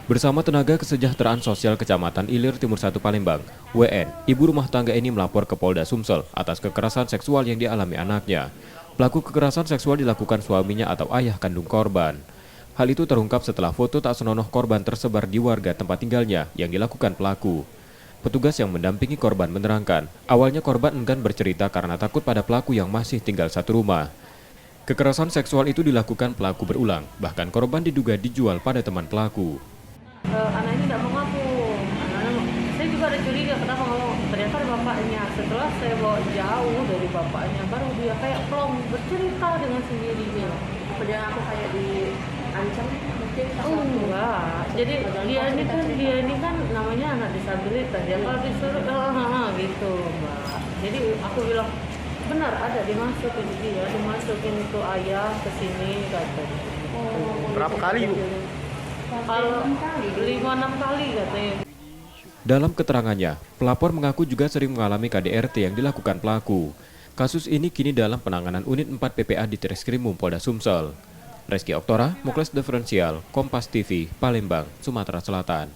Bersama tenaga kesejahteraan sosial Kecamatan Ilir Timur 1 Palembang, WN, ibu rumah tangga ini melapor ke Polda Sumsel atas kekerasan seksual yang dialami anaknya. Pelaku kekerasan seksual dilakukan suaminya atau ayah kandung korban. Hal itu terungkap setelah foto tak senonoh korban tersebar di warga tempat tinggalnya yang dilakukan pelaku. Petugas yang mendampingi korban menerangkan, awalnya korban enggan bercerita karena takut pada pelaku yang masih tinggal satu rumah. Kekerasan seksual itu dilakukan pelaku berulang, bahkan korban diduga dijual pada teman pelaku. Anaknya tidak mau ngaku. Saya juga ada curiga kenapa ngomong. Ternyata ada bapaknya. Setelah saya bawa jauh dari bapaknya, baru dia kayak plong bercerita dengan sendirinya. Padahal aku kayak diancam mungkin Enggak. Jadi dia ini kan namanya anak disabilitas. Ya kalau disuruh gitu, Mbak. Jadi aku bilang benar ada dimasukin itu ayah ke sini katanya. Berapa kali, Bu? Kalau 5-6 kali katanya. Dalam keterangannya, pelapor mengaku juga sering mengalami KDRT yang dilakukan pelaku. Kasus ini kini dalam penanganan Unit 4 PPA di Treskrimum Polda Sumsel. Reski Oktora, Muklas Diferensial, Kompas TV, Palembang, Sumatera Selatan.